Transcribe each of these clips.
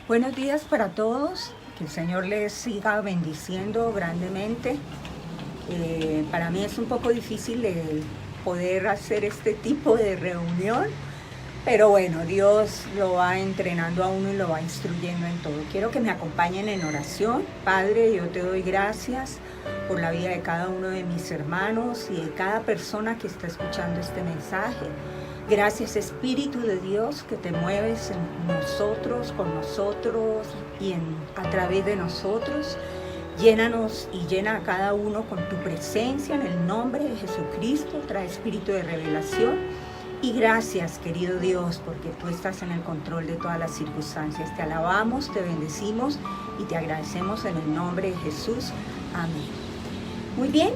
Buenos días para todos, que el Señor les siga bendiciendo grandemente. Para mí es un poco difícil el poder hacer este tipo de reunión, pero bueno, Dios lo va entrenando a uno y lo va instruyendo en todo. Quiero que me acompañen en oración. Padre, yo te doy gracias por la vida de cada uno de mis hermanos y de cada persona que está escuchando este mensaje. Gracias, Espíritu de Dios, que te mueves en nosotros, con nosotros y a través de nosotros. Llénanos y llena a cada uno con tu presencia en el nombre de Jesucristo. Trae espíritu de revelación. Y gracias, querido Dios, porque tú estás en el control de todas las circunstancias. Te alabamos, te bendecimos y te agradecemos en el nombre de Jesús. Amén. Muy bien.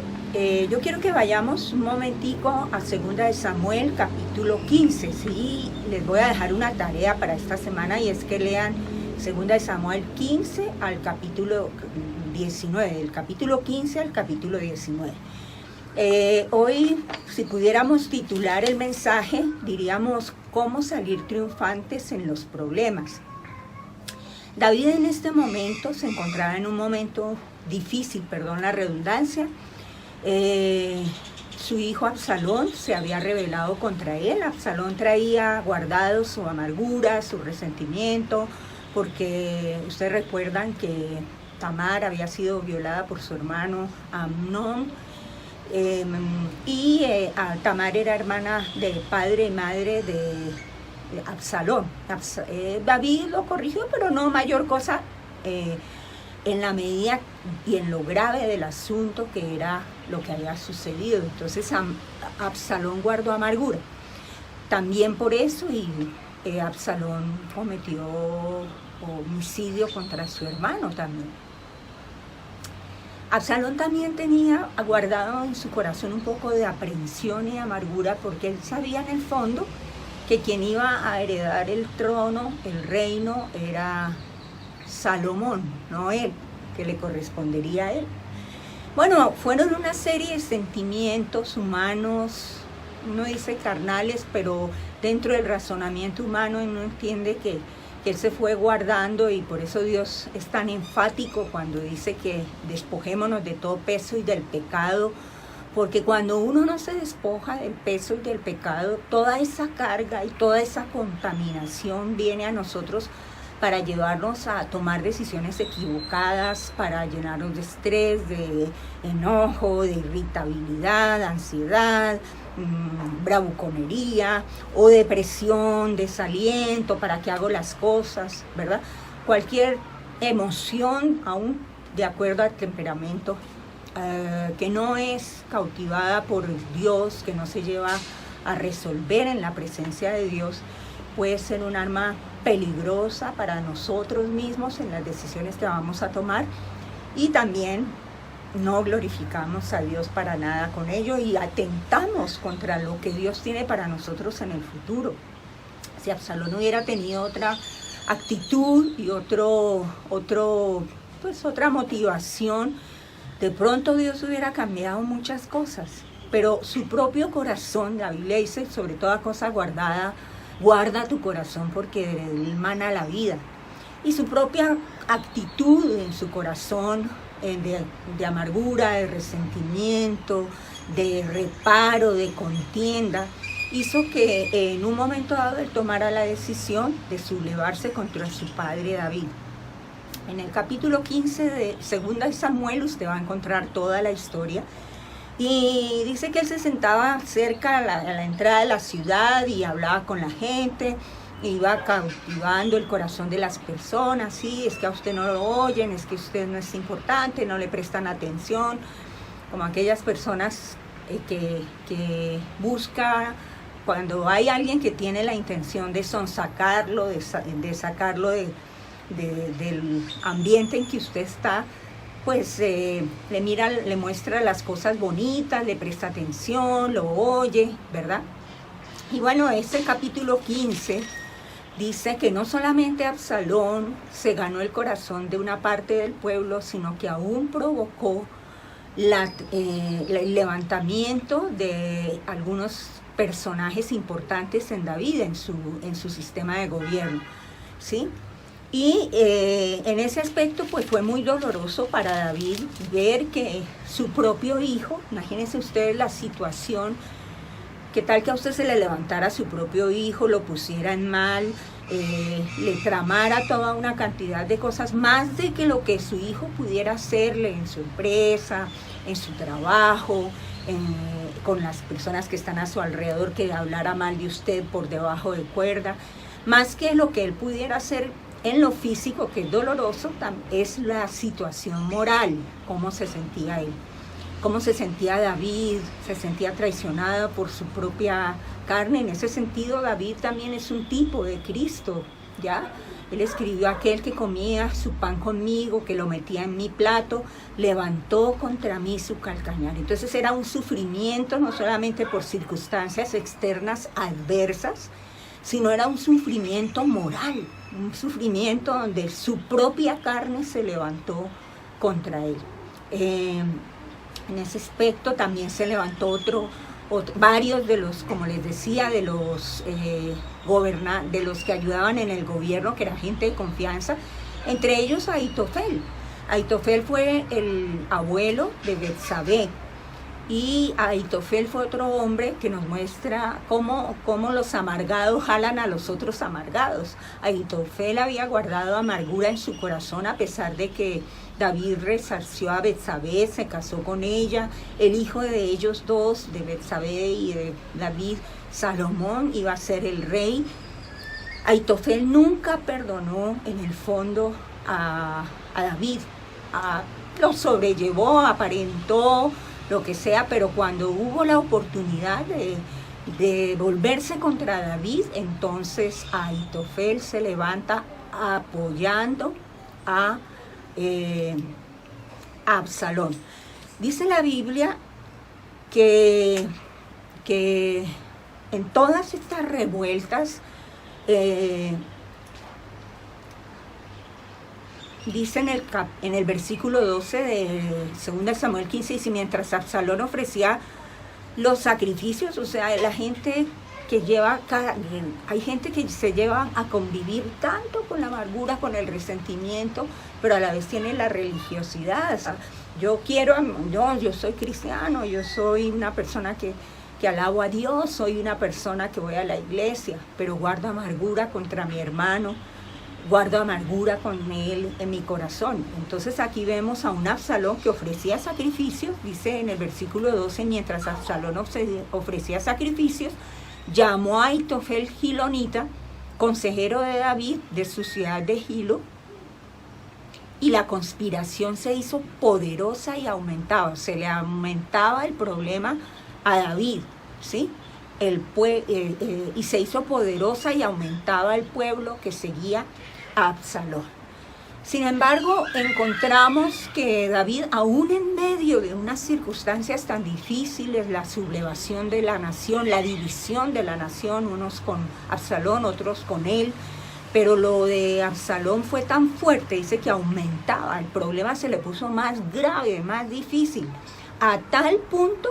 Yo quiero que vayamos un momentico a 2 de Samuel, capítulo 15. Sí, les voy a dejar una tarea para esta semana y es que lean 2 de Samuel 15 al capítulo 19, del capítulo 15 al capítulo 19. Hoy, si pudiéramos titular el mensaje, diríamos cómo salir triunfantes en los problemas. David en este momento se encontraba en un momento difícil, perdón la redundancia. Su hijo Absalón se había rebelado contra él. Absalón traía guardado su amargura, su resentimiento, porque ustedes recuerdan que Tamar había sido violada por su hermano Amnón, y Tamar era hermana de padre y madre de Absalón. David lo corrigió, pero no mayor cosa, en la medida y en lo grave del asunto que era lo que había sucedido. Entonces Absalón guardó amargura. También por eso Absalón cometió homicidio contra su hermano también. Absalón también tenía guardado en su corazón un poco de aprensión y amargura, porque él sabía en el fondo que quien iba a heredar el trono, el reino, era Salomón, no él, que le correspondería a él. Bueno, fueron una serie de sentimientos humanos, uno dice carnales, pero dentro del razonamiento humano uno entiende que él se fue guardando, y por eso Dios es tan enfático cuando dice que despojémonos de todo peso y del pecado, porque cuando uno no se despoja del peso y del pecado, toda esa carga y toda esa contaminación viene a nosotros para llevarnos a tomar decisiones equivocadas, para llenarnos de estrés, de enojo, de irritabilidad, ansiedad, bravuconería o depresión, desaliento, ¿para qué hago las cosas?, ¿verdad? Cualquier emoción, aún de acuerdo al temperamento, que no es cautivada por Dios, que no se lleva a resolver en la presencia de Dios, puede ser un arma peligrosa para nosotros mismos en las decisiones que vamos a tomar, y también no glorificamos a Dios para nada con ello y atentamos contra lo que Dios tiene para nosotros en el futuro. Si Absalón hubiera tenido otra actitud y otra motivación, de pronto Dios hubiera cambiado muchas cosas, pero su propio corazón, la Biblia dice, sobre toda cosa guardada, guarda tu corazón porque de él mana la vida. Y su propia actitud en su corazón, de amargura, de resentimiento, de reparo, de contienda, hizo que en un momento dado él tomara la decisión de sublevarse contra su padre David. En el capítulo 15 de 2 de Samuel usted va a encontrar toda la historia. Y dice que él se sentaba cerca a la entrada de la ciudad y hablaba con la gente, iba cautivando el corazón de las personas. Sí, es que a usted no lo oyen, es que usted no es importante, no le prestan atención, como aquellas personas que busca, cuando hay alguien que tiene la intención de sonsacarlo, de sacarlo del ambiente en que usted está, pues le muestra las cosas bonitas, le presta atención, lo oye, ¿verdad? Y bueno, este capítulo 15 dice que no solamente Absalón se ganó el corazón de una parte del pueblo, sino que aún provocó el levantamiento de algunos personajes importantes en David, en su sistema de gobierno, ¿sí? Y en ese aspecto pues fue muy doloroso para David ver que su propio hijo, imagínense ustedes la situación, qué tal que a usted se le levantara a su propio hijo, lo pusiera en mal, le tramara toda una cantidad de cosas, más de que lo que su hijo pudiera hacerle en su empresa, en su trabajo, con las personas que están a su alrededor, que hablara mal de usted por debajo de cuerda, más que lo que él pudiera hacer en lo físico, que es doloroso, es la situación moral, cómo se sentía él, cómo se sentía David, se sentía traicionada por su propia carne. En ese sentido, David también es un tipo de Cristo, ¿ya? Él escribió: aquel que comía su pan conmigo, que lo metía en mi plato, levantó contra mí su calcañar. Entonces era un sufrimiento no solamente por circunstancias externas adversas, sino era un sufrimiento moral, un sufrimiento donde su propia carne se levantó contra él. En ese aspecto también se levantó varios de los, como les decía, de los que ayudaban en el gobierno, que era gente de confianza, entre ellos Ahitofel. Ahitofel fue el abuelo de Betsabé, y Ahitofel fue otro hombre que nos muestra cómo los amargados jalan a los otros amargados. Ahitofel había guardado amargura en su corazón, a pesar de que David resarció a Betsabé, se casó con ella. El hijo de ellos dos, de Betsabé y de David, Salomón, iba a ser el rey. Ahitofel nunca perdonó en el fondo a David. Lo sobrellevó, aparentó, lo que sea, pero cuando hubo la oportunidad de volverse contra David, entonces Ahitofel se levanta apoyando a Absalón. Dice la Biblia que en todas estas revueltas, dice en el versículo 12 de 2 Samuel 15, dice: mientras Absalón ofrecía los sacrificios, o sea, la gente que hay gente que se lleva a convivir tanto con la amargura, con el resentimiento, pero a la vez tiene la religiosidad. O sea, yo soy cristiano, yo soy una persona que alabo a Dios, soy una persona que voy a la iglesia, pero guardo amargura contra mi hermano, guardo amargura con él en mi corazón. Entonces aquí vemos a un Absalón que ofrecía sacrificios, dice en el versículo 12, mientras Absalón ofrecía sacrificios, llamó a Ahitofel Gilonita, consejero de David, de su ciudad de Gilo, y la conspiración se hizo poderosa y aumentaba, se le aumentaba el problema a David, ¿sí? Y se hizo poderosa y aumentaba el pueblo que seguía a Absalón. Sin embargo, encontramos que David, aún en medio de unas circunstancias tan difíciles, la sublevación de la nación, la división de la nación, unos con Absalón, otros con él, pero lo de Absalón fue tan fuerte, dice que aumentaba, el problema se le puso más grave, más difícil, a tal punto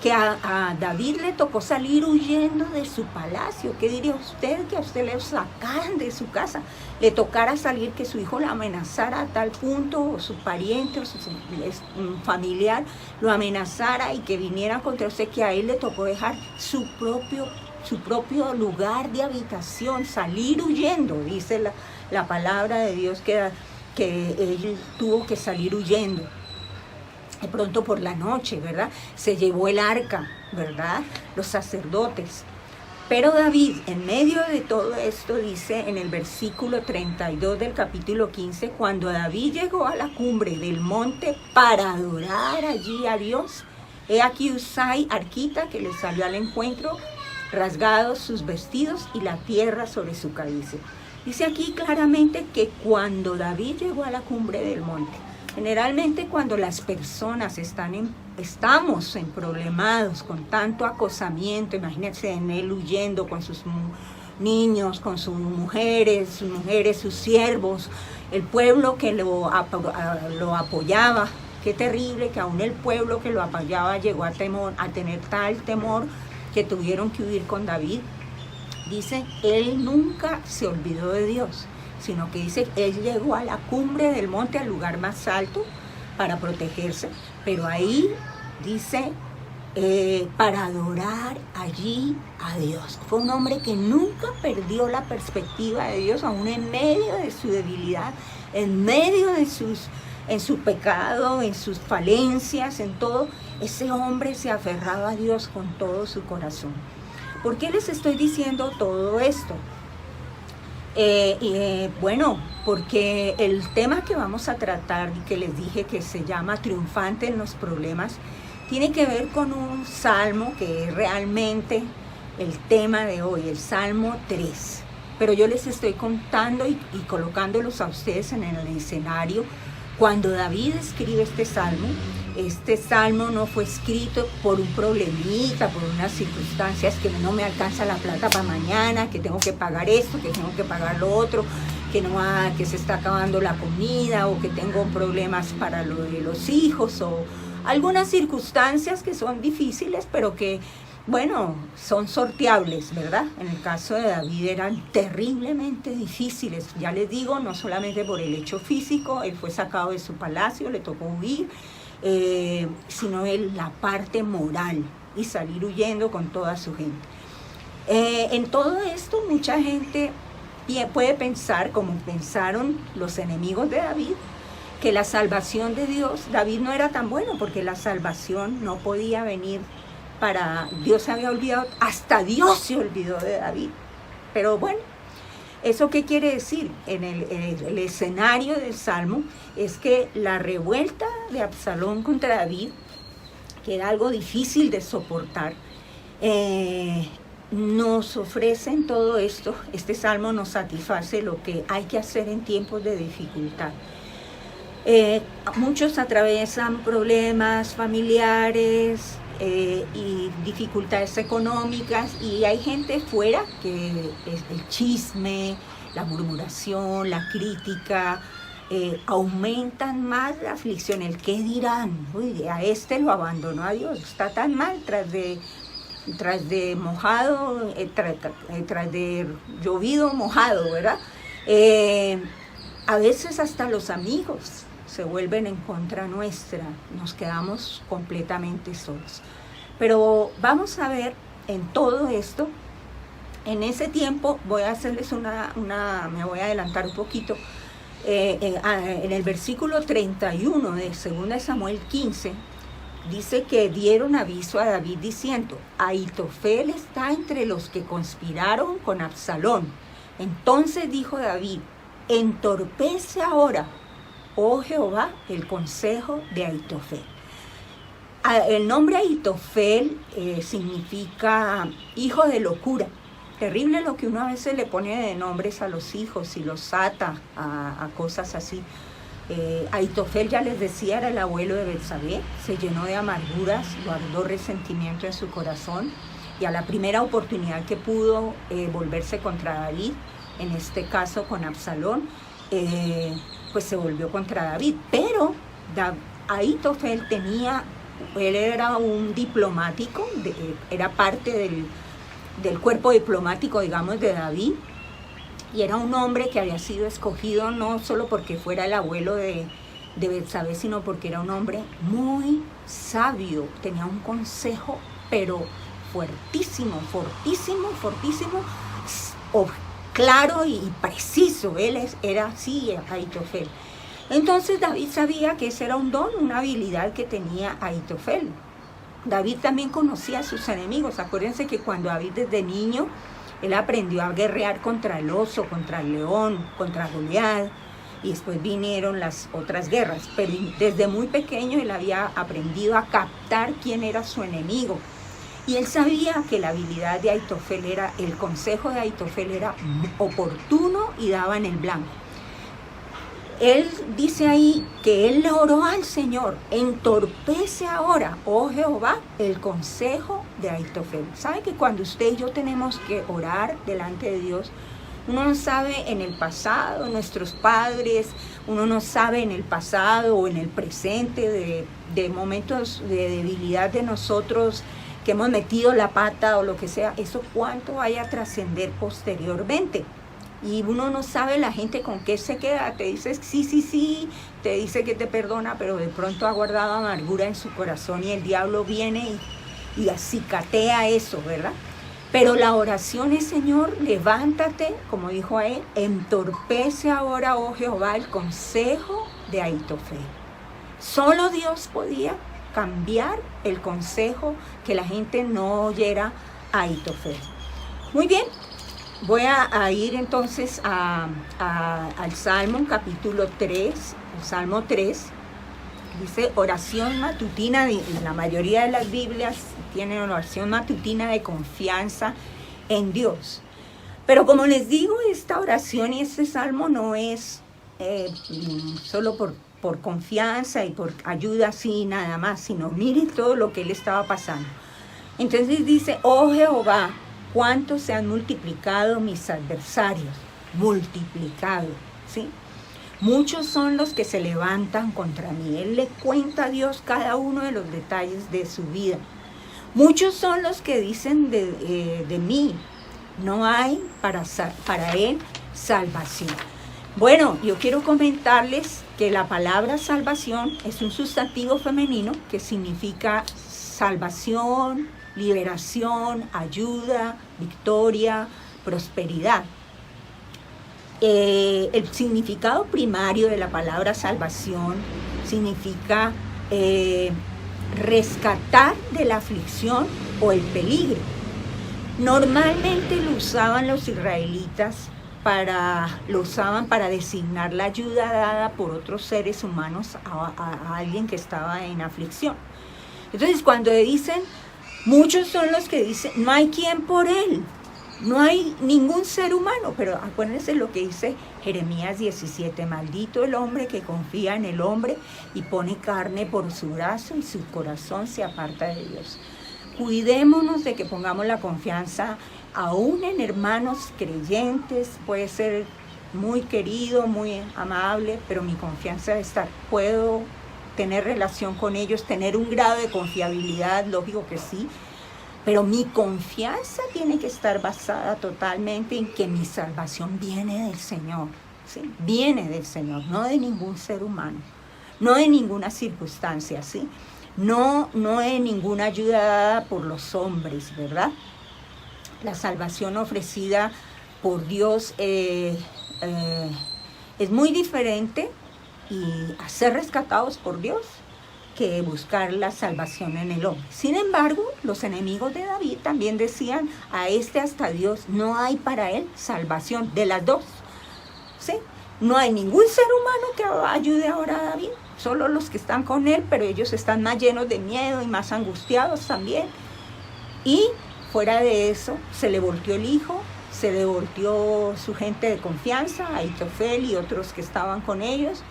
que a David le tocó salir huyendo de su palacio. ¿Qué diría usted? Que a usted le sacaran de su casa, le tocara salir, que su hijo lo amenazara a tal punto, o su pariente, o su familiar lo amenazara y que viniera contra usted, que a él le tocó dejar su propio lugar de habitación, salir huyendo. Dice la palabra de Dios que él tuvo que salir huyendo. De pronto por la noche, ¿verdad? Se llevó el arca, ¿verdad? Los sacerdotes. Pero David, en medio de todo esto, dice en el versículo 32 del capítulo 15, cuando David llegó a la cumbre del monte para adorar allí a Dios, he aquí Usai, arquita, que le salió al encuentro, rasgados sus vestidos y la tierra sobre su cabeza. Dice aquí claramente que cuando David llegó a la cumbre del monte, generalmente cuando las personas estamos problemados con tanto acosamiento, imagínense en él huyendo con sus niños, con sus mujeres, sus siervos, el pueblo que lo apoyaba. Qué terrible que aún el pueblo que lo apoyaba llegó a tener tal temor que tuvieron que huir con David. Dice, él nunca se olvidó de Dios. sino que dice, él llegó a la cumbre del monte, al lugar más alto, para protegerse, pero ahí dice, para adorar allí a Dios. Fue un hombre que nunca perdió la perspectiva de Dios, aún en medio de su debilidad, en medio de en su pecado, en sus falencias, en todo. Ese hombre se aferraba a Dios con todo su corazón. ¿Por qué les estoy diciendo todo esto? Bueno, porque el tema que vamos a tratar, que les dije que se llama Triunfante en los problemas, tiene que ver con un salmo que es realmente el tema de hoy, el Salmo 3. Pero yo les estoy contando y colocándolos a ustedes en el escenario. Cuando David escribe este salmo no fue escrito por un problemita, por unas circunstancias que no me alcanza la plata para mañana, que tengo que pagar esto, que tengo que pagar lo otro, que se está acabando la comida, o que tengo problemas para lo de los hijos, o algunas circunstancias que son difíciles, pero que, bueno, son sorteables, ¿verdad? En el caso de David eran terriblemente difíciles, ya les digo, no solamente por el hecho físico, él fue sacado de su palacio, le tocó huir, sino la parte moral y salir huyendo con toda su gente. En todo esto mucha gente puede pensar, como pensaron los enemigos de David, que la salvación de Dios, David no era tan bueno, porque la salvación no podía venir Dios se había olvidado, hasta Dios se olvidó de David. Pero bueno, ¿eso qué quiere decir? En el escenario del Salmo es que la revuelta de Absalón contra David, que era algo difícil de soportar, nos ofrece en todo esto, este Salmo nos satisface lo que hay que hacer en tiempos de dificultad. Muchos atraviesan problemas familiares, y dificultades económicas, y hay gente fuera que es el chisme, la murmuración, la crítica, aumentan más la aflicción, el qué dirán. Uy, a este lo abandonó a Dios, está tan mal tras de mojado, tras de llovido mojado, ¿verdad? A veces hasta los amigos se vuelven en contra nuestra, nos quedamos completamente solos. Pero vamos a ver en todo esto, en ese tiempo voy a hacerles me voy a adelantar un poquito, en el versículo 31 de 2 Samuel 15, dice que dieron aviso a David diciendo, Ahitofel está entre los que conspiraron con Absalón. Entonces dijo David, entorpece ahora, oh Jehová, el consejo de Ahitofel. El nombre Ahitofel significa hijo de locura. Terrible lo que uno a veces le pone de nombres a los hijos y los ata a cosas así. Ahitofel, ya les decía, era el abuelo de Betsabé, se llenó de amarguras, guardó resentimiento en su corazón, y a la primera oportunidad que pudo volverse contra David, en este caso con Absalón, pues se volvió contra David. Pero Ahitofel él era un diplomático, era parte del cuerpo diplomático, digamos, de David, y era un hombre que había sido escogido no solo porque fuera el abuelo de Betsabé, sino porque era un hombre muy sabio, tenía un consejo, pero fortísimo, claro y preciso. Él era así, Ahitofel. Entonces David sabía que ese era un don, una habilidad que tenía Ahitofel. David también conocía a sus enemigos. Acuérdense que cuando David desde niño, él aprendió a guerrear contra el oso, contra el león, contra Goliat, y después vinieron las otras guerras. Pero desde muy pequeño él había aprendido a captar quién era su enemigo. Y él sabía que la habilidad de Ahitofel el consejo de Ahitofel era oportuno y daba en el blanco. Él dice ahí que él le oró al Señor, entorpece ahora, oh Jehová, el consejo de Ahitofel. ¿Sabe que cuando usted y yo tenemos que orar delante de Dios, uno no sabe en el pasado, nuestros padres, uno no sabe en el pasado o en el presente de momentos de debilidad de nosotros, que hemos metido la pata o lo que sea, eso cuánto vaya a trascender posteriormente? y uno no sabe la gente con qué se queda. Te dice sí, sí, sí, te dice que te perdona, pero de pronto ha guardado amargura en su corazón y el diablo viene y acicatea eso, ¿verdad? Pero la oración es: Señor, levántate, como dijo a él, entorpece ahora, oh Jehová, el consejo de Ahitofel. Solo Dios podía cambiar el consejo, que la gente no oyera a Ahitofel. Muy bien, voy a ir entonces al Salmo, capítulo 3, el Salmo 3, dice oración matutina, y la mayoría de las Biblias tienen oración matutina de confianza en Dios. Pero como les digo, esta oración y este salmo no es solo por confianza y por ayuda así nada más, sino miren todo lo que él estaba pasando. Entonces dice: oh Jehová, cuánto se han multiplicado mis adversarios, multiplicado, ¿sí? Muchos son los que se levantan contra mí. Él le cuenta a Dios cada uno de los detalles de su vida. Muchos son los que dicen de mí: no hay para él salvación. Bueno, yo quiero comentarles que la palabra salvación es un sustantivo femenino que significa salvación, liberación, ayuda, victoria, prosperidad. El significado primario de la palabra salvación significa rescatar de la aflicción o el peligro. Normalmente lo usaban los israelitas para designar la ayuda dada por otros seres humanos a alguien que estaba en aflicción. Entonces, cuando dicen, muchos son los que dicen, no hay quien por él, no hay ningún ser humano. Pero acuérdense lo que dice Jeremías 17, maldito el hombre que confía en el hombre y pone carne por su brazo y su corazón se aparta de Dios. Cuidémonos de que pongamos la confianza aún en hermanos creyentes. Puede ser muy querido, muy amable, pero mi confianza debe estar, puedo tener relación con ellos, tener un grado de confiabilidad, lógico que sí, pero mi confianza tiene que estar basada totalmente en que mi salvación viene del Señor, ¿sí? Viene del Señor, no de ningún ser humano, no de ninguna circunstancia, ¿sí? No de ninguna ayuda dada por los hombres, ¿verdad? La salvación ofrecida por Dios es muy diferente y a ser rescatados por Dios que buscar la salvación en el hombre. Sin embargo, los enemigos de David también decían: a este hasta Dios no hay para él salvación. De las dos, ¿sí? No hay ningún ser humano que ayude ahora a David, solo los que están con él, pero ellos están más llenos de miedo y más angustiados también. Y fuera de eso, se le volteó el hijo, se le volteó su gente de confianza, Ahitofel y otros que estaban con ellos.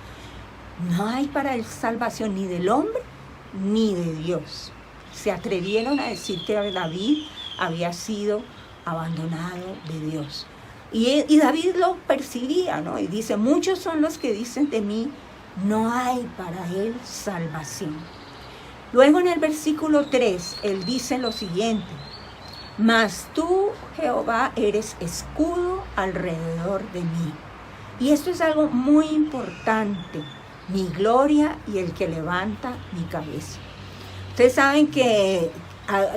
No hay para él salvación ni del hombre ni de Dios. Se atrevieron a decir que David había sido abandonado de Dios. Y David lo percibía, ¿no? Y dice: muchos son los que dicen de mí, no hay para él salvación. Luego en el versículo 3, él dice lo siguiente: mas tú, Jehová, eres escudo alrededor de mí. Y esto es algo muy importante: mi gloria y el que levanta mi cabeza. Ustedes saben que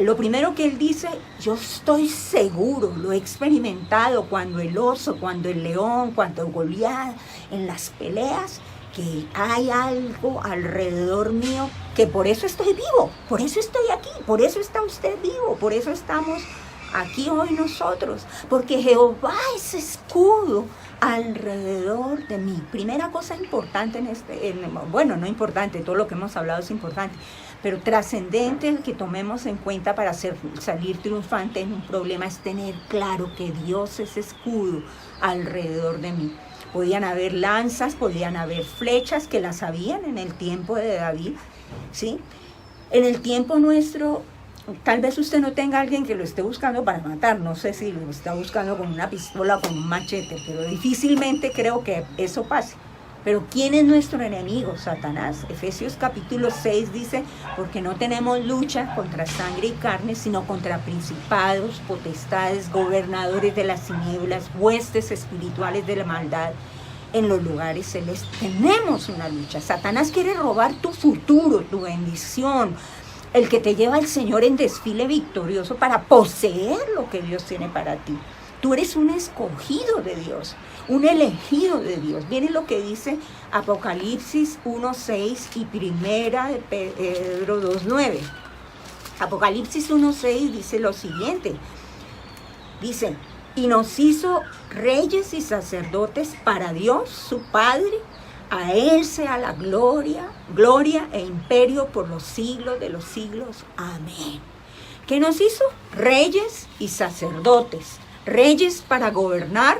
lo primero que él dice: yo estoy seguro, lo he experimentado cuando el oso, cuando el león, cuando Goliat, en las peleas, que hay algo alrededor mío, que por eso estoy vivo, por eso estoy aquí, por eso está usted vivo, por eso estamos aquí hoy nosotros, porque Jehová es escudo alrededor de mí. Primera cosa importante bueno, no importante, todo lo que hemos hablado es importante, pero trascendente que tomemos en cuenta para salir triunfante en un problema es tener claro que Dios es escudo alrededor de mí. Podían haber lanzas, podían haber flechas, que las habían en el tiempo de David, ¿sí? En el tiempo nuestro, tal vez usted no tenga a alguien que lo esté buscando para matar, no sé si lo está buscando con una pistola o con un machete, pero difícilmente creo que eso pase. Pero ¿quién es nuestro enemigo? Satanás. Efesios capítulo 6 dice, porque no tenemos lucha contra sangre y carne, sino contra principados, potestades, gobernadores de las tinieblas, huestes espirituales de la maldad en los lugares celestes. Tenemos una lucha. Satanás quiere robar tu futuro, tu bendición, el que te lleva al Señor en desfile victorioso para poseer lo que Dios tiene para ti. Tú eres un escogido de Dios, un elegido de Dios. Miren lo que dice Apocalipsis 1:6 y Primera de Pedro 2:9. Apocalipsis 1:6 dice lo siguiente. Dice, y nos hizo reyes y sacerdotes para Dios, su Padre. A Él sea la gloria e imperio por los siglos de los siglos. Amén. ¿Qué nos hizo? Reyes y sacerdotes. Reyes para gobernar,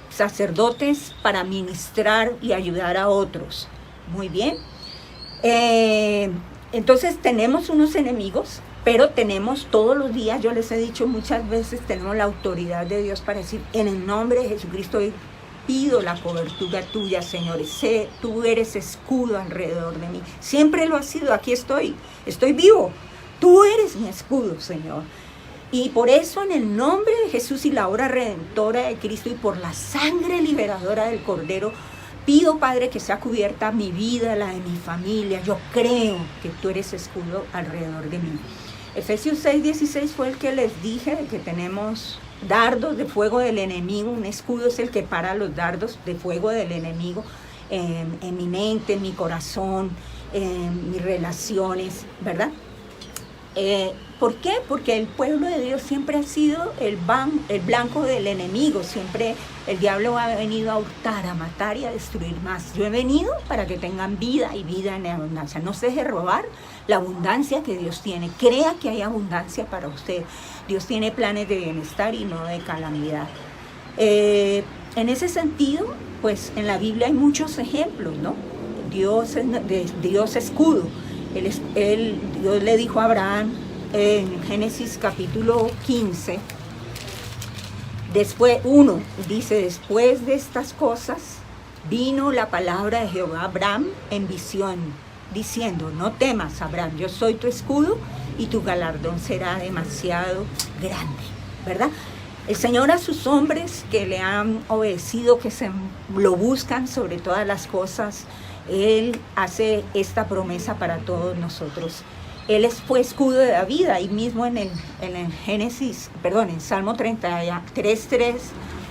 sacerdotes para ministrar y ayudar a otros. Muy bien. Entonces tenemos unos enemigos, pero tenemos todos los días, yo les he dicho muchas veces, tenemos la autoridad de Dios para decir, en el nombre de Jesucristo pido la cobertura tuya, Señor. Sé, tú eres escudo alrededor de mí. Siempre lo has sido, aquí estoy vivo. Tú eres mi escudo, Señor. Y por eso en el nombre de Jesús y la obra redentora de Cristo y por la sangre liberadora del Cordero, pido, Padre, que sea cubierta mi vida, la de mi familia. Yo creo que tú eres escudo alrededor de mí. Efesios 6:16 fue el que les dije de que tenemos dardos de fuego del enemigo. Un escudo es el que para los dardos de fuego del enemigo en mi mente, en mi corazón, en mis relaciones, ¿verdad? ¿Por qué? Porque el pueblo de Dios siempre ha sido el blanco del enemigo. Siempre el diablo ha venido a hurtar, a matar y a destruir más. Yo he venido para que tengan vida y vida en abundancia. No se deje robar la abundancia que Dios tiene. Crea que hay abundancia para usted. Dios tiene planes de bienestar y no de calamidad. En ese sentido, pues en la Biblia hay muchos ejemplos, ¿no? Dios escudo. Dios le dijo a Abraham en Génesis capítulo 15, después de estas cosas vino la palabra de Jehová a Abraham en visión, diciendo, no temas, Abraham, yo soy tu escudo y tu galardón será demasiado grande, ¿verdad? El Señor a sus hombres que le han obedecido, que lo buscan sobre todas las cosas, Él hace esta promesa para todos nosotros. Él fue escudo de David, ahí mismo en Salmo 33:3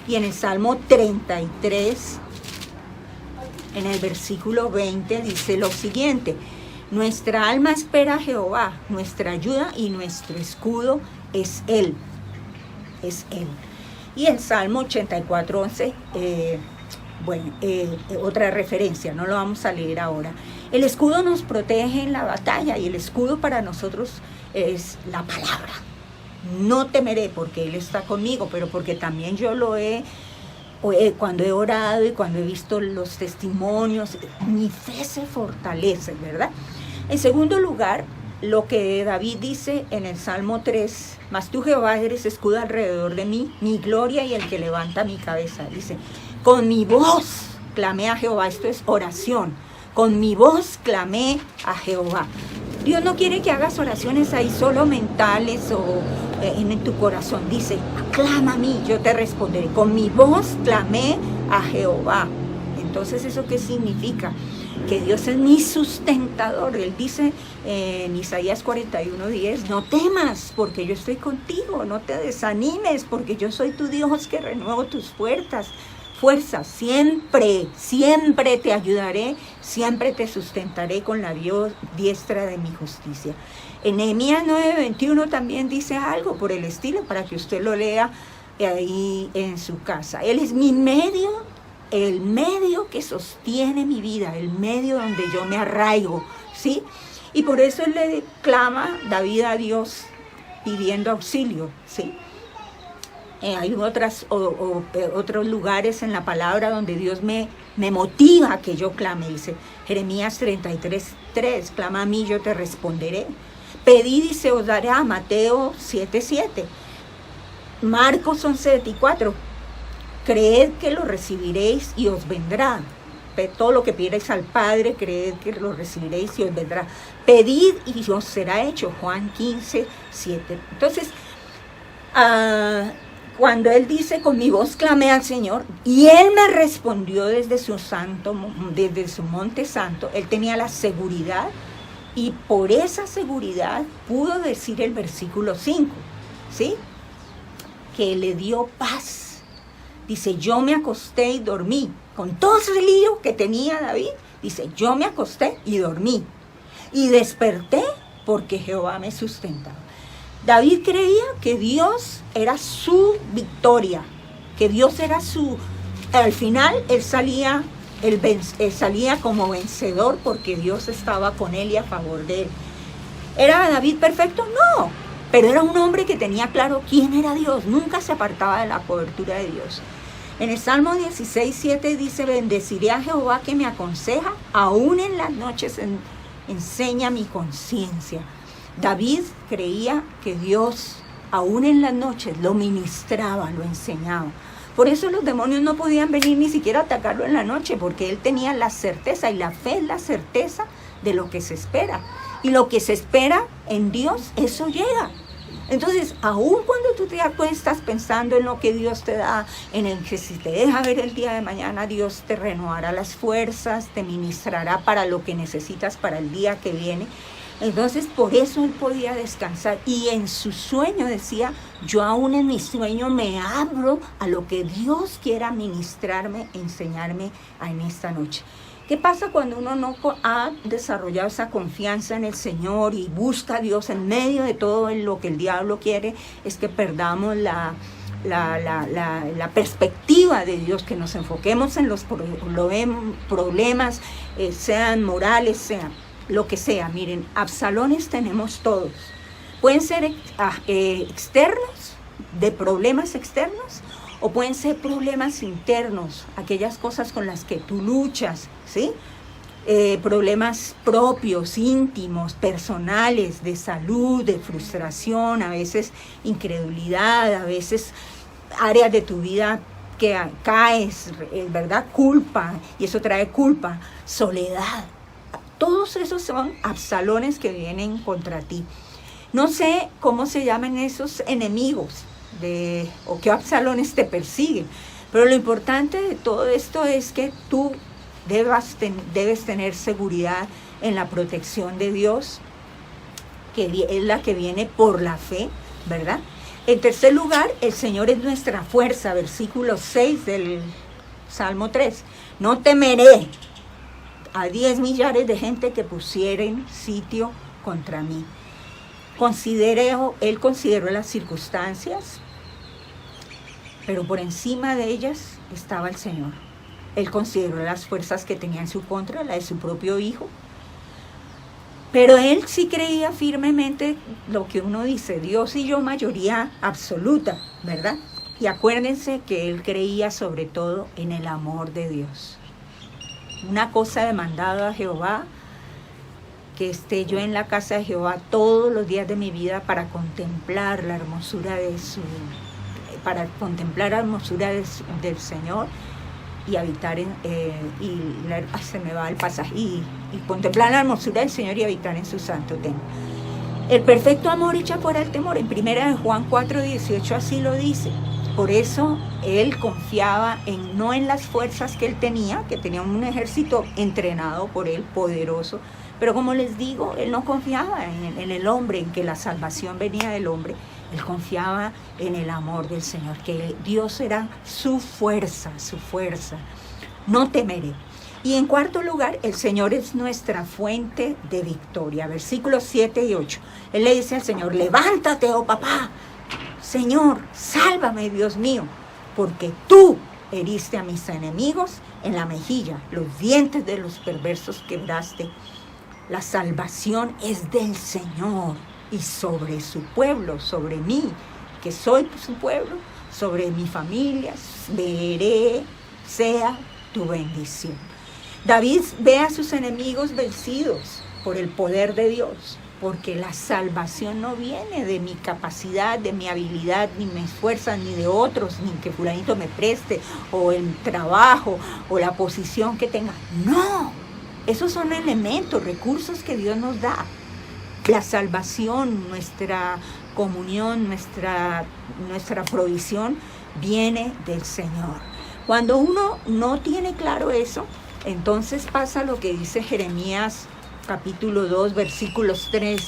y en el Salmo 33, en el versículo 20, dice lo siguiente: nuestra alma espera a Jehová, nuestra ayuda y nuestro escudo es Él. Es Él. Y el Salmo 84:11, otra referencia, no lo vamos a leer ahora. El escudo nos protege en la batalla y el escudo para nosotros es la palabra. No temeré porque Él está conmigo, pero porque también yo cuando he orado y cuando he visto los testimonios, mi fe se fortalece, ¿verdad? En segundo lugar, lo que David dice en el Salmo 3, mas tú, Jehová, eres escudo alrededor de mí, mi gloria y el que levanta mi cabeza. Dice, con mi voz clamé a Jehová. Esto es oración. Con mi voz clamé a Jehová. Dios no quiere que hagas oraciones ahí solo mentales o en tu corazón. Dice, clama a mí, yo te responderé. Con mi voz clamé a Jehová. Entonces, ¿eso qué significa? Que Dios es mi sustentador. Él dice en Isaías 41:10, no temas porque yo estoy contigo, no te desanimes porque yo soy tu Dios que renuevo tus fuerzas, siempre te ayudaré, siempre te sustentaré con la diestra de mi justicia. En Nehemías 9:21 también dice algo por el estilo para que usted lo lea ahí en su casa. Él es mi medio, el medio que sostiene mi vida, el medio donde yo me arraigo, ¿sí? Y por eso él le clama David a Dios pidiendo auxilio, ¿sí? Hay otros lugares en la palabra donde Dios me motiva a que yo clame. Dice Jeremías 33:3, clama a mí, yo te responderé. Pedid y se os dará, Mateo 7:7. Marcos 11:24. Creed que lo recibiréis y os vendrá. todo lo que pidierais al Padre, creed que lo recibiréis y os vendrá. Pedid y os será hecho. Juan 15, 7. Entonces, cuando él dice, con mi voz clamé al Señor, y él me respondió desde su monte santo, él tenía la seguridad, y por esa seguridad pudo decir el versículo 5, ¿sí? Que le dio paz. Dice, yo me acosté y dormí. Con todo ese lío que tenía David, dice, yo me acosté y dormí. Y desperté porque Jehová me sustentaba. David creía que Dios era su victoria, que Dios era su... Al final él salía como vencedor porque Dios estaba con él y a favor de él. ¿Era David perfecto? No, pero era un hombre que tenía claro quién era Dios, nunca se apartaba de la cobertura de Dios. En el Salmo 16, 7 dice, bendeciré a Jehová que me aconseja, aún en las noches enseña mi conciencia. David creía que Dios, aún en las noches, lo ministraba, lo enseñaba. Por eso los demonios no podían venir ni siquiera a atacarlo en la noche, porque él tenía la certeza, y la fe es la certeza de lo que se espera. Y lo que se espera en Dios, eso llega. Entonces, aún cuando tú te acuestas pensando en lo que Dios te da, en el que si te deja ver el día de mañana, Dios te renovará las fuerzas, te ministrará para lo que necesitas para el día que viene. Entonces, por eso él podía descansar. Y en su sueño decía, yo aún en mi sueño me abro a lo que Dios quiera ministrarme, enseñarme en esta noche. ¿Qué pasa cuando uno no ha desarrollado esa confianza en el Señor y busca a Dios en medio de todo lo que el diablo quiere? Es que perdamos la perspectiva de Dios, que nos enfoquemos en los problemas, sean morales, sean lo que sea. Miren, Absalones tenemos todos. Pueden ser externos, de problemas externos, o pueden ser problemas internos, aquellas cosas con las que tú luchas, ¿sí? Problemas propios, íntimos, personales, de salud, de frustración, a veces incredulidad, a veces áreas de tu vida que caes, ¿verdad? Culpa, y eso trae culpa, soledad. Todos esos son Absalones que vienen contra ti. No sé cómo se llaman esos enemigos o qué Absalones te persiguen, pero lo importante de todo esto es que tú debes tener seguridad en la protección de Dios, que es la que viene por la fe, ¿verdad? En tercer lugar, el Señor es nuestra fuerza, versículo 6 del Salmo 3. No temeré a 10 millares de gente que pusieren sitio contra mí. Él consideró las circunstancias, pero por encima de ellas estaba el Señor. Él consideró las fuerzas que tenía en su contra, la de su propio hijo. Pero él sí creía firmemente lo que uno dice, Dios y yo mayoría absoluta, ¿verdad? Y acuérdense que él creía sobre todo en el amor de Dios. Una cosa demandada a Jehová, que esté yo en la casa de Jehová todos los días de mi vida para contemplar la hermosura del Señor y habitar se me va el pasaje, y contemplar la hermosura del Señor y habitar en su santo templo. El perfecto amor echa fuera el temor. En 1 Juan 4:18 así lo dice. Por eso él confiaba no en las fuerzas que él tenía, que tenía un ejército entrenado por él, poderoso. Pero como les digo, él no confiaba en el hombre, en que la salvación venía del hombre. Él confiaba en el amor del Señor, que Dios era su fuerza, su fuerza. No temeré. Y en cuarto lugar, el Señor es nuestra fuente de victoria. Versículos 7 y 8. Él le dice al Señor, levántate, oh papá. Señor, sálvame, Dios mío, porque tú heriste a mis enemigos en la mejilla, los dientes de los perversos quebraste. La salvación es del Señor y sobre su pueblo, sobre mí, que soy su pueblo, sobre mi familia, veré, sea tu bendición. David ve a sus enemigos vencidos por el poder de Dios. porque la salvación no viene de mi capacidad, de mi habilidad, ni mis fuerzas, ni de otros, ni que fulanito me preste, o el trabajo, o la posición que tenga. No, esos son elementos, recursos que Dios nos da. La salvación, nuestra comunión, nuestra provisión viene del Señor. Cuando uno no tiene claro eso, entonces pasa lo que dice Jeremías capítulo 2, versículos 3.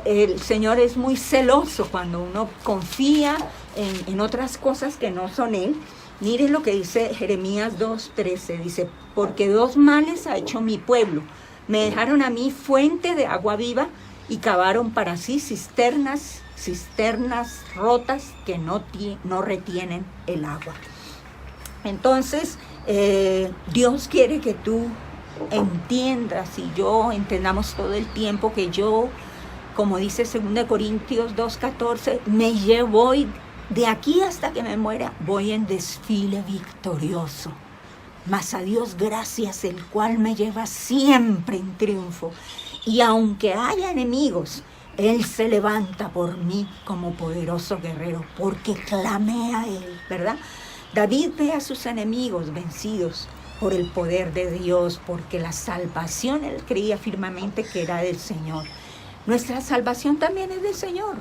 El Señor es muy celoso cuando uno confía en otras cosas que no son Él. Miren lo que dice Jeremías 2:13. Dice, porque dos males ha hecho mi pueblo. Me dejaron a mí fuente de agua viva y cavaron para sí cisternas rotas que no retienen el agua. Entonces, Dios quiere que tú entiendas y yo entendamos todo el tiempo que yo, como dice 2 Corintios 2:14, voy de aquí hasta que me muera, voy en desfile victorioso. Mas a Dios gracias, el cual me lleva siempre en triunfo. Y aunque haya enemigos, Él se levanta por mí como poderoso guerrero, porque clamé a Él, ¿verdad? David ve a sus enemigos vencidos por el poder de Dios, porque la salvación él creía firmemente que era del Señor. Nuestra salvación también es del Señor,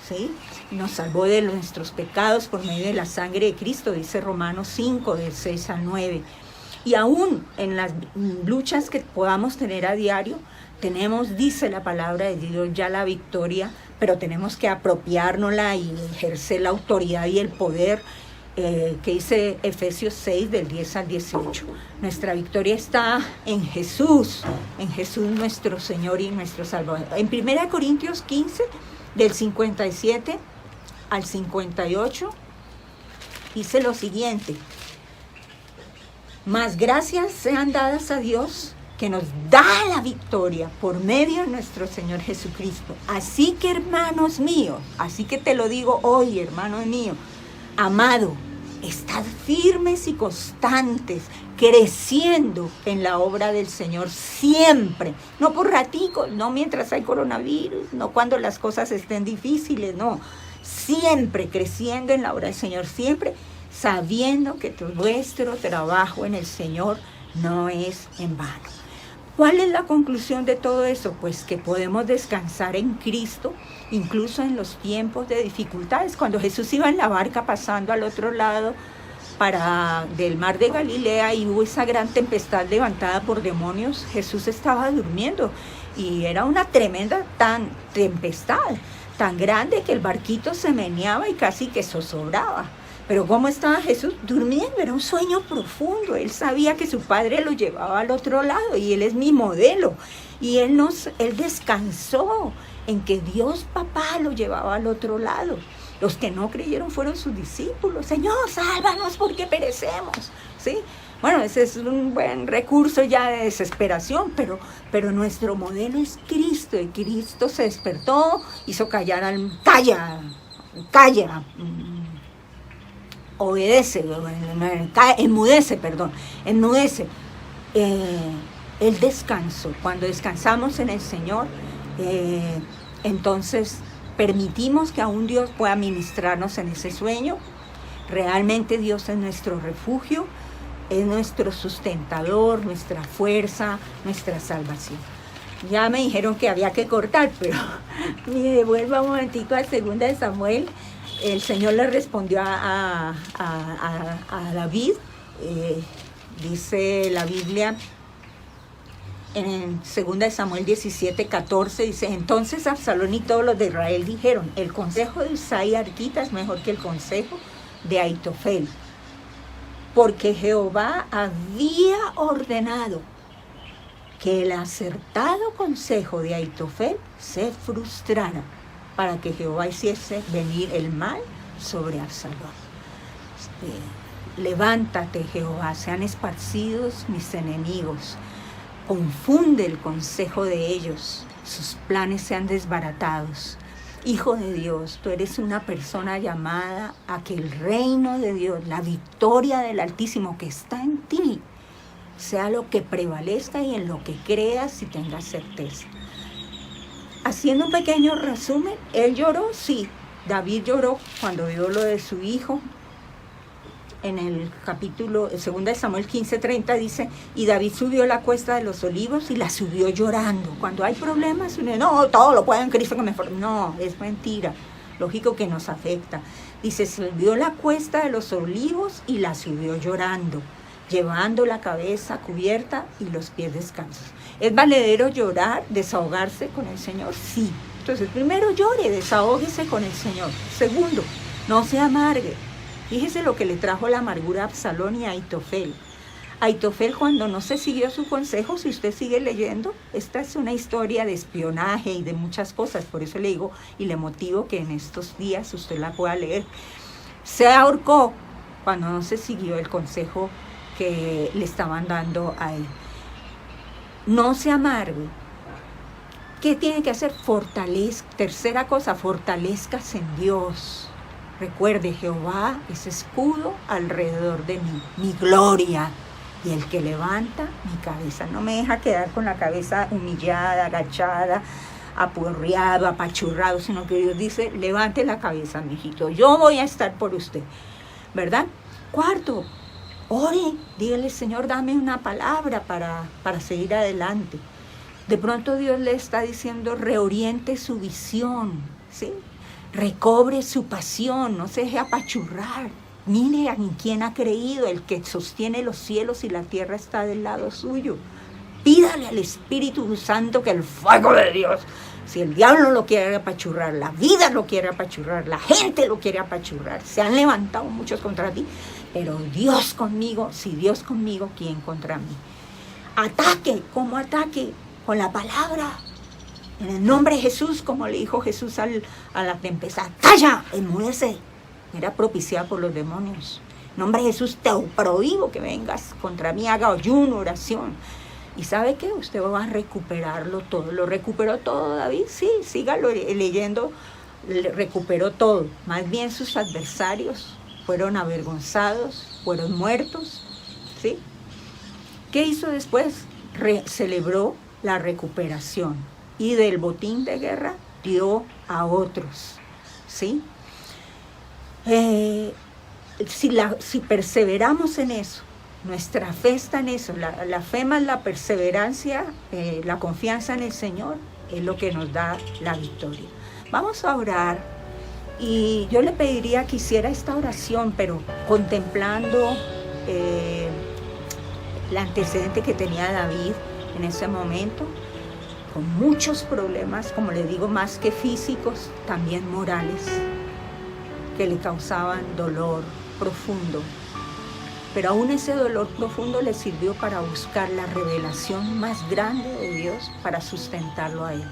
¿sí? Nos salvó de nuestros pecados por medio de la sangre de Cristo, dice Romanos 5, del 6 al 9. Y aún en las luchas que podamos tener a diario, tenemos, dice la palabra de Dios, ya la victoria, pero tenemos que apropiárnosla y ejercer la autoridad y el poder que dice Efesios 6, del 10 al 18. Nuestra victoria está en Jesús nuestro Señor y nuestro Salvador. En 1 Corintios 15, del 57 al 58, dice lo siguiente: mas gracias sean dadas a Dios, que nos da la victoria por medio de nuestro Señor Jesucristo. Así que, hermanos míos, así que te lo digo hoy, hermanos míos, amado, estad firmes y constantes, creciendo en la obra del Señor siempre, no por raticos, no mientras hay coronavirus, no cuando las cosas estén difíciles, no, siempre creciendo en la obra del Señor, siempre sabiendo que vuestro trabajo en el Señor no es en vano. ¿Cuál es la conclusión de todo eso? Pues que podemos descansar en Cristo, incluso en los tiempos de dificultades. Cuando Jesús iba en la barca pasando al otro lado del mar de Galilea y hubo esa gran tempestad levantada por demonios, Jesús estaba durmiendo y era una tremenda tempestad, tan grande que el barquito se meneaba y casi que zozobraba. Pero ¿cómo estaba Jesús? Durmiendo, era un sueño profundo. Él sabía que su Padre lo llevaba al otro lado y Él es mi modelo. Y Él descansó en que Dios Papá lo llevaba al otro lado. Los que no creyeron fueron sus discípulos. Señor, sálvanos porque perecemos, ¿sí? Bueno, ese es un buen recurso ya de desesperación, pero nuestro modelo es Cristo. Y Cristo se despertó, hizo callar al... Calla. Enmudece. El descanso, cuando descansamos en el Señor, entonces permitimos que aún Dios pueda ministrarnos en ese sueño. Realmente Dios es nuestro refugio, es nuestro sustentador, nuestra fuerza, nuestra salvación. Ya me dijeron que había que cortar, pero me devuelvo un momentico a 2 de Samuel. El Señor le respondió a David, dice la Biblia en 2 de Samuel 17:14, dice: entonces Absalón y todos los de Israel dijeron, el consejo de Husai Arquita es mejor que el consejo de Aitofel, porque Jehová había ordenado que el acertado consejo de Aitofel se frustrara, para que Jehová hiciese venir el mal sobre Absalón. Levántate, Jehová, sean esparcidos mis enemigos, confunde el consejo de ellos, sus planes sean desbaratados. Hijo de Dios, tú eres una persona llamada a que el reino de Dios, la victoria del Altísimo que está en ti, sea lo que prevalezca y en lo que creas y tengas certeza. haciendo un pequeño resumen, él lloró, sí. David lloró cuando vio lo de su hijo. En el capítulo 2 de Samuel 15:30 dice, y David subió la cuesta de los olivos y la subió llorando. Cuando hay problemas, uno dice, no, todo lo puede en Cristo que me fortalece. No, es mentira. Lógico que nos afecta. Dice, subió la cuesta de los olivos y la subió llorando, llevando la cabeza cubierta y los pies descalzos. ¿Es valedero llorar, desahogarse con el Señor? Sí. Entonces, primero llore, desahógese con el Señor. Segundo, no se amargue. Fíjese lo que le trajo la amargura a Absalón y a Aitofel. Aitofel, cuando no se siguió su consejo, si usted sigue leyendo, esta es una historia de espionaje y de muchas cosas, por eso le digo y le motivo que en estos días usted la pueda leer. Se ahorcó cuando no se siguió el consejo que le estaban dando a él. No se amargue. ¿Qué tiene que hacer? Tercera cosa, fortalezcas en Dios. Recuerde, Jehová es escudo alrededor de mí, mi gloria, y el que levanta mi cabeza. No me deja quedar con la cabeza humillada, agachada, apurreado, apachurrado, sino que Dios dice, levante la cabeza, mijito, yo voy a estar por usted, ¿verdad? Cuarto, ore, dígale, Señor, dame una palabra para seguir adelante. De pronto Dios le está diciendo, reoriente su visión, ¿sí? Recobre su pasión, no se deje apachurrar. Mire en quién ha creído, el que sostiene los cielos y la tierra está del lado suyo. Pídale al Espíritu Santo que el fuego de Dios, si el diablo lo quiere apachurrar, la vida lo quiere apachurrar, la gente lo quiere apachurrar, se han levantado muchos contra ti, pero Dios conmigo, si Dios conmigo, ¿quién contra mí? Ataque, ¿cómo ataque? Con la palabra. En el nombre de Jesús, como le dijo Jesús a la tempestad, ¡calla! Enmudece. Era propiciada por los demonios. En nombre de Jesús te prohíbo que vengas contra mí, haga ayuno, oración. ¿Y sabe qué? Usted va a recuperarlo todo. ¿Lo recuperó todo David? Sí, sígalo leyendo. Recuperó todo. Más bien sus adversarios fueron avergonzados, fueron muertos. ¿Sí? ¿Qué hizo después? Celebró la recuperación. Y del botín de guerra dio a otros, ¿sí? Si perseveramos en eso, nuestra fe está en eso, la fe más la perseverancia, la confianza en el Señor, es lo que nos da la victoria. Vamos a orar y yo le pediría que hiciera esta oración, pero contemplando el antecedente que tenía David en ese momento, con muchos problemas, como le digo, más que físicos, también morales, que le causaban dolor profundo. Pero aún ese dolor profundo le sirvió para buscar la revelación más grande de Dios para sustentarlo a él.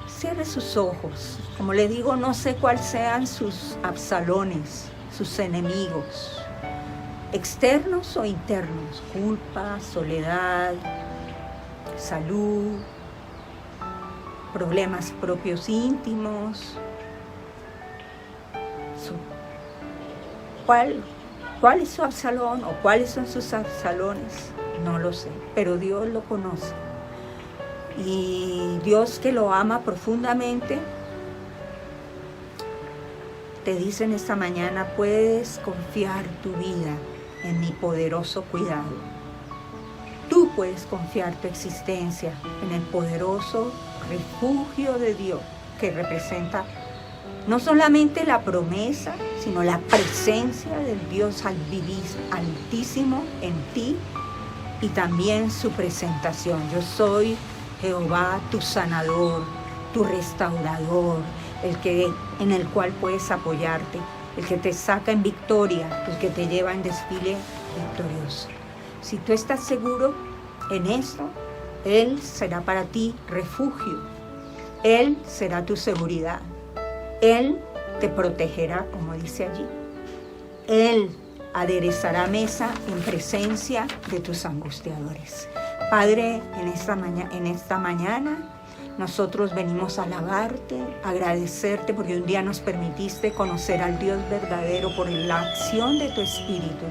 Cierre sus ojos. Como le digo, no sé cuáles sean sus Absalones, sus enemigos, externos o internos, culpa, soledad, salud, problemas propios íntimos. ¿Cuál es su Absalón o cuáles son sus Absalones? No lo sé, pero Dios lo conoce. Y Dios, que lo ama profundamente, te dice en esta mañana, puedes confiar tu vida en mi poderoso cuidado. Tú puedes confiar tu existencia en el poderoso refugio de Dios, que representa no solamente la promesa, sino la presencia del Dios altísimo en ti, y también su presentación. Yo soy Jehová, tu sanador, tu restaurador, en el cual puedes apoyarte, el que te saca en victoria, el que te lleva en desfile victorioso. Si tú estás seguro en esto, Él será para ti refugio. Él será tu seguridad. Él te protegerá, como dice allí. Él aderezará mesa en presencia de tus angustiadores. Padre, en esta mañana nosotros venimos a alabarte, agradecerte porque un día nos permitiste conocer al Dios verdadero por la acción de tu Espíritu.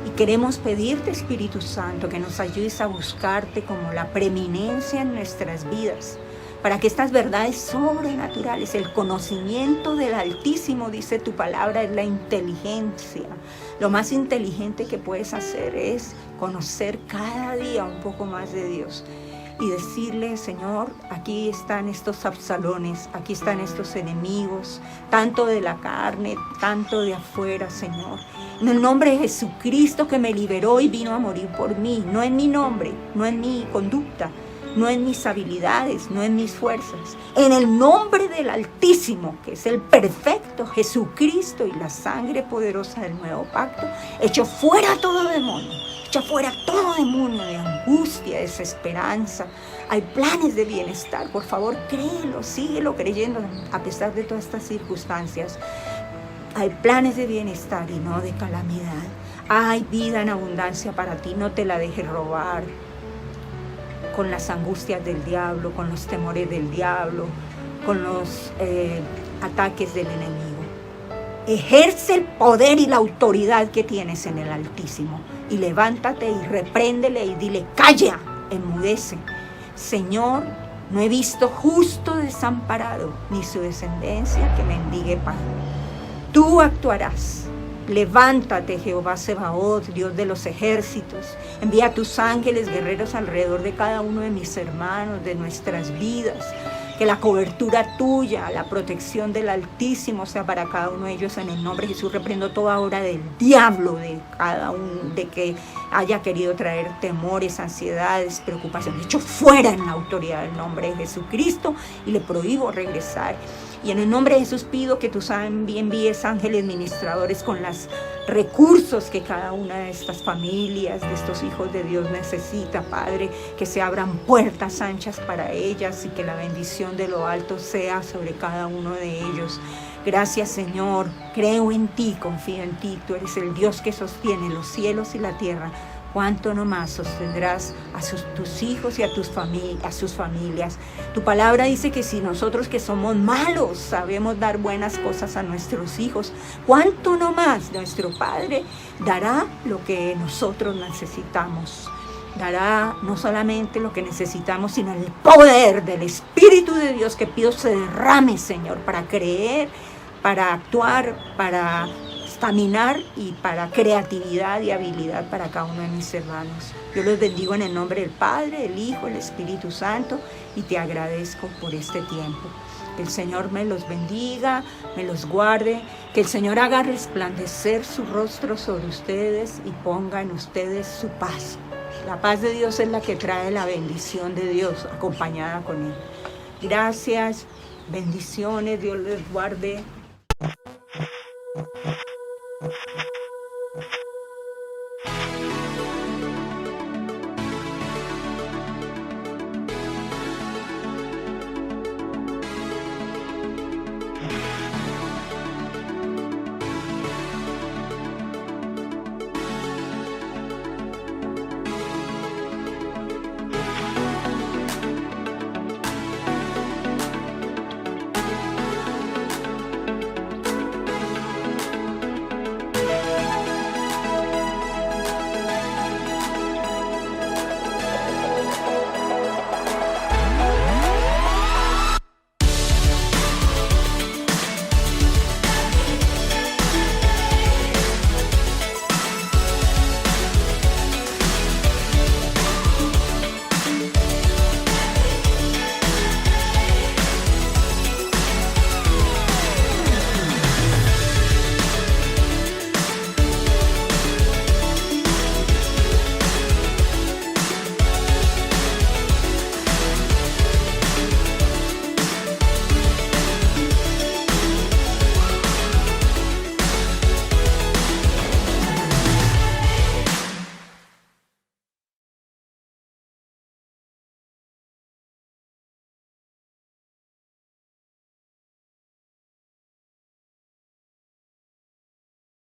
Y queremos pedirte, Espíritu Santo, que nos ayudes a buscarte como la preeminencia en nuestras vidas. para que estas verdades sobrenaturales, el conocimiento del Altísimo, dice tu palabra, es la inteligencia. Lo más inteligente que puedes hacer es conocer cada día un poco más de Dios y decirle: Señor, aquí están estos Absalones, aquí están estos enemigos, tanto de la carne, tanto de afuera, Señor. En el nombre de Jesucristo, que me liberó y vino a morir por mí, no en mi nombre, no en mi conducta, no en mis habilidades, no en mis fuerzas. En el nombre del Altísimo, que es el perfecto Jesucristo y la sangre poderosa del nuevo pacto, echo fuera todo demonio, echo fuera todo demonio de angustia, desesperanza. Hay planes de bienestar, por favor, créelo, síguelo creyendo a pesar de todas estas circunstancias. Hay planes de bienestar y no de calamidad. Hay vida en abundancia para ti, no te la dejes robar con las angustias del diablo, con los temores del diablo, con los ataques del enemigo. Ejerce el poder y la autoridad que tienes en el Altísimo y levántate y repréndele y dile: calla, enmudece. Señor, no he visto justo desamparado, ni su descendencia que mendigue pan. Tú actuarás. Levántate, Jehová Sebaot, Dios de los ejércitos. Envía a tus ángeles guerreros alrededor de cada uno de mis hermanos, de nuestras vidas. Que la cobertura tuya, la protección del Altísimo sea para cada uno de ellos. En el nombre de Jesús reprendo toda obra del diablo, de cada uno, de que haya querido traer temores, ansiedades, preocupaciones. Echo fuera en la autoridad del nombre de Jesucristo y le prohíbo regresar. Y en el nombre de Jesús pido que tú envíes ángeles ministradores con los recursos que cada una de estas familias, de estos hijos de Dios necesita, Padre, que se abran puertas anchas para ellas y que la bendición de lo alto sea sobre cada uno de ellos. Gracias, Señor, creo en ti, confío en ti, tú eres el Dios que sostiene los cielos y la tierra. Cuánto no más sostendrás a tus hijos y a sus familias. Tu palabra dice que si nosotros que somos malos sabemos dar buenas cosas a nuestros hijos, cuánto no más nuestro Padre dará lo que nosotros necesitamos. Dará no solamente lo que necesitamos, sino el poder del Espíritu de Dios que pido se derrame, Señor, para creer, para actuar, para caminar y para creatividad y habilidad para cada uno de mis hermanos. Yo los bendigo en el nombre del Padre, del Hijo, del Espíritu Santo y te agradezco por este tiempo. Que el Señor me los bendiga, me los guarde, que el Señor haga resplandecer su rostro sobre ustedes y ponga en ustedes su paz. La paz de Dios es la que trae la bendición de Dios acompañada con Él. Gracias, bendiciones, Dios les guarde.